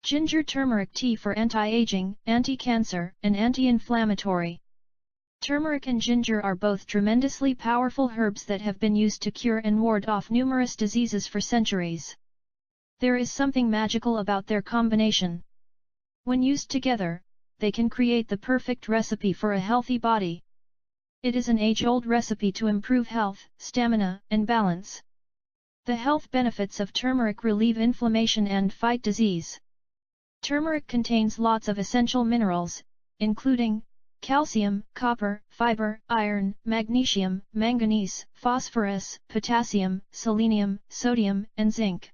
Ginger turmeric tea for anti-aging, anti-cancer, and anti-inflammatory. Turmeric and ginger are both tremendously powerful herbs that have been used to cure and ward off numerous diseases for centuries. There is something magical about their combination. When used together, they can create the perfect recipe for a healthy body. It is an age-old recipe to improve health, stamina, and balance. The health benefits of turmeric relieve inflammation and fight disease. Turmeric contains lots of essential minerals, including calcium, copper, fiber, iron, magnesium, manganese, phosphorus, potassium, selenium, sodium, and zinc.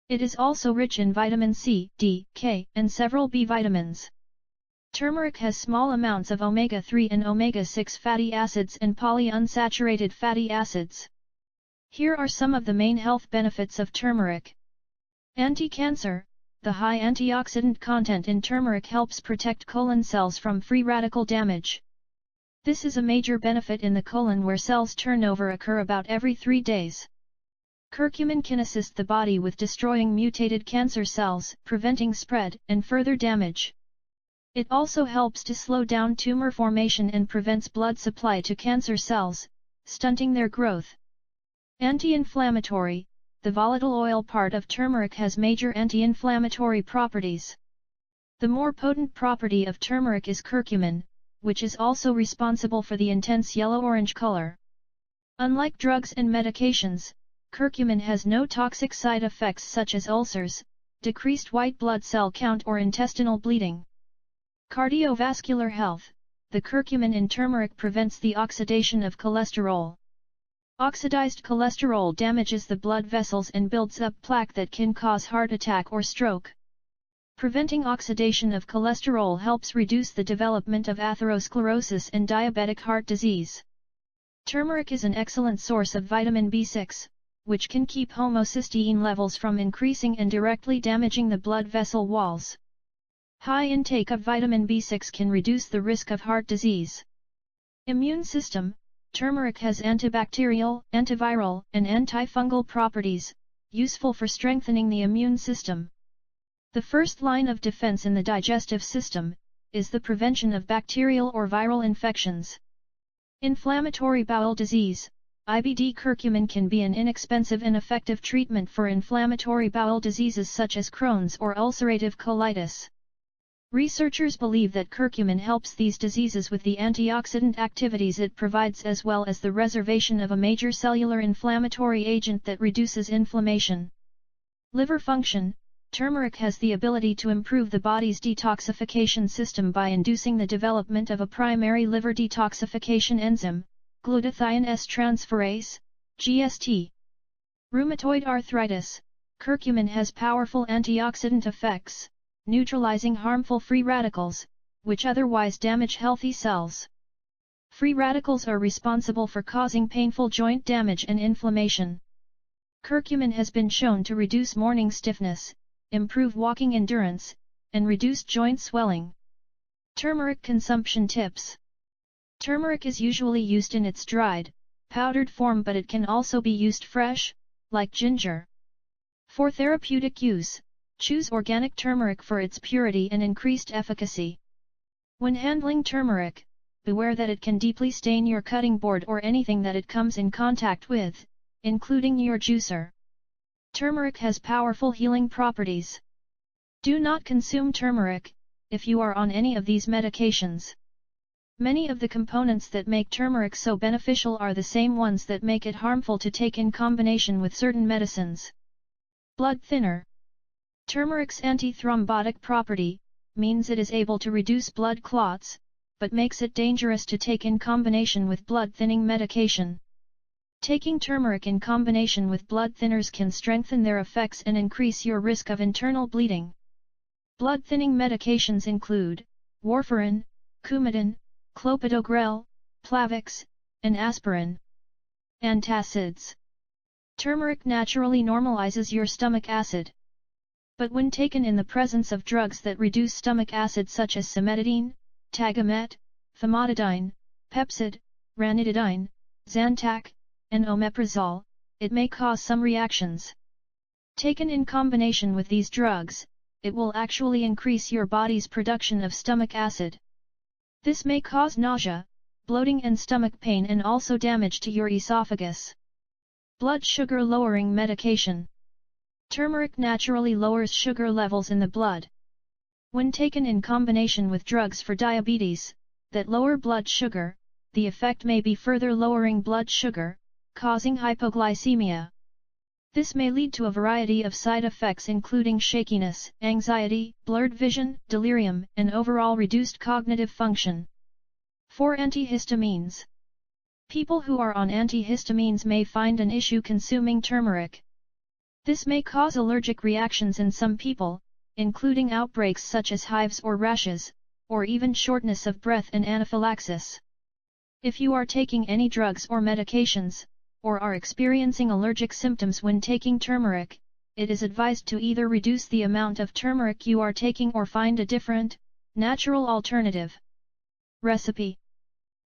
It is also rich in vitamin C, D, K, and several B vitamins. Turmeric has small amounts of omega-3 and omega-6 fatty acids and polyunsaturated fatty acids. Here are some of the main health benefits of turmeric. Anti-cancer. The high antioxidant content in turmeric helps protect colon cells from free radical damage. This is a major benefit in the colon where cells turnover occur about every 3 days. Curcumin can assist the body with destroying mutated cancer cells, preventing spread and further damage. It also helps to slow down tumor formation and prevents blood supply to cancer cells, stunting their growth. Anti-inflammatory. The volatile oil part of turmeric has major anti-inflammatory properties. The more potent property of turmeric is curcumin, which is also responsible for the intense yellow-orange color. Unlike drugs and medications, curcumin has no toxic side effects such as ulcers, decreased white blood cell count or intestinal bleeding. Cardiovascular health. The curcumin in turmeric prevents the oxidation of cholesterol. Oxidized cholesterol damages the blood vessels and builds up plaque that can cause heart attack or stroke. Preventing oxidation of cholesterol helps reduce the development of atherosclerosis and diabetic heart disease. Turmeric is an excellent source of vitamin B6, which can keep homocysteine levels from increasing and directly damaging the blood vessel walls. High intake of vitamin B6 can reduce the risk of heart disease. Immune system. Turmeric has antibacterial, antiviral, and antifungal properties, useful for strengthening the immune system. The first line of defense in the digestive system is the prevention of bacterial or viral infections. Inflammatory bowel disease. IBD. Curcumin can be an inexpensive and effective treatment for inflammatory bowel diseases such as Crohn's or ulcerative colitis. Researchers believe that curcumin helps these diseases with the antioxidant activities it provides as well as the reservation of a major cellular inflammatory agent that reduces inflammation. Liver function. Turmeric has the ability to improve the body's detoxification system by inducing the development of a primary liver detoxification enzyme, glutathione S-transferase, GST. Rheumatoid arthritis. Curcumin has powerful antioxidant effects, neutralizing harmful free radicals, which otherwise damage healthy cells. Free radicals are responsible for causing painful joint damage and inflammation. Curcumin has been shown to reduce morning stiffness, improve walking endurance, and reduce joint swelling. Turmeric consumption tips. Turmeric is usually used in its dried, powdered form, but it can also be used fresh, like ginger. For therapeutic use, choose organic turmeric for its purity and increased efficacy. When handling turmeric, beware that it can deeply stain your cutting board or anything that it comes in contact with, including your juicer. Turmeric has powerful healing properties. Do not consume turmeric if you are on any of these medications. Many of the components that make turmeric so beneficial are the same ones that make it harmful to take in combination with certain medicines. Blood thinner. Turmeric's antithrombotic property means it is able to reduce blood clots, but makes it dangerous to take in combination with blood-thinning medication. Taking turmeric in combination with blood thinners can strengthen their effects and increase your risk of internal bleeding. Blood-thinning medications include warfarin, Coumadin, clopidogrel, Plavix, and aspirin. Antacids. Turmeric naturally normalizes your stomach acid. But when taken in the presence of drugs that reduce stomach acid such as cimetidine, Tagamet, famotidine, Pepcid, ranitidine, Zantac, and omeprazole, it may cause some reactions. Taken in combination with these drugs, it will actually increase your body's production of stomach acid. This may cause nausea, bloating and stomach pain and also damage to your esophagus. Blood sugar lowering medication. Turmeric naturally lowers sugar levels in the blood. When taken in combination with drugs for diabetes, that lower blood sugar, the effect may be further lowering blood sugar, causing hypoglycemia. This may lead to a variety of side effects including shakiness, anxiety, blurred vision, delirium, and overall reduced cognitive function. 4. Antihistamines. People who are on antihistamines may find an issue consuming turmeric. This may cause allergic reactions in some people, including outbreaks such as hives or rashes, or even shortness of breath and anaphylaxis. If you are taking any drugs or medications, or are experiencing allergic symptoms when taking turmeric, it is advised to either reduce the amount of turmeric you are taking or find a different, natural alternative. Recipe: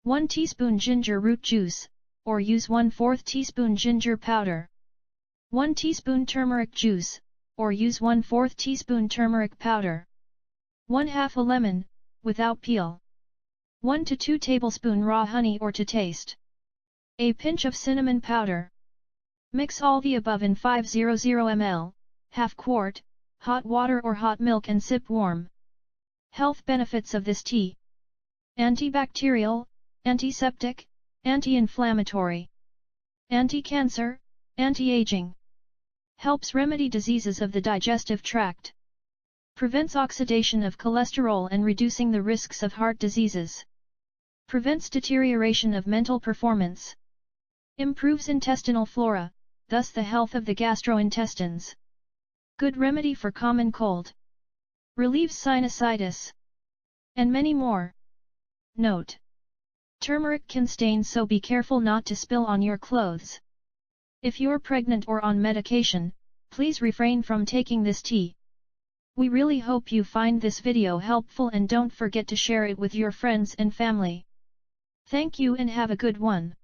1 teaspoon ginger root juice, or use 1/4 teaspoon ginger powder. 1 teaspoon turmeric juice, or use 1/4 teaspoon turmeric powder. 1/2 a lemon, without peel. 1 to 2 tablespoon raw honey or to taste. A pinch of cinnamon powder. Mix all the above in 500 ml, half quart, hot water or hot milk and sip warm. Health benefits of this tea: antibacterial, antiseptic, anti-inflammatory, anti-cancer, anti-aging. Helps remedy diseases of the digestive tract. Prevents oxidation of cholesterol and reducing the risks of heart diseases. Prevents deterioration of mental performance. Improves intestinal flora, thus the health of the gastrointestines. Good remedy for common cold. Relieves sinusitis. And many more. Note: turmeric can stain, so be careful not to spill on your clothes. If you're pregnant or on medication, please refrain from taking this tea. We really hope you find this video helpful and don't forget to share it with your friends and family. Thank you and have a good one.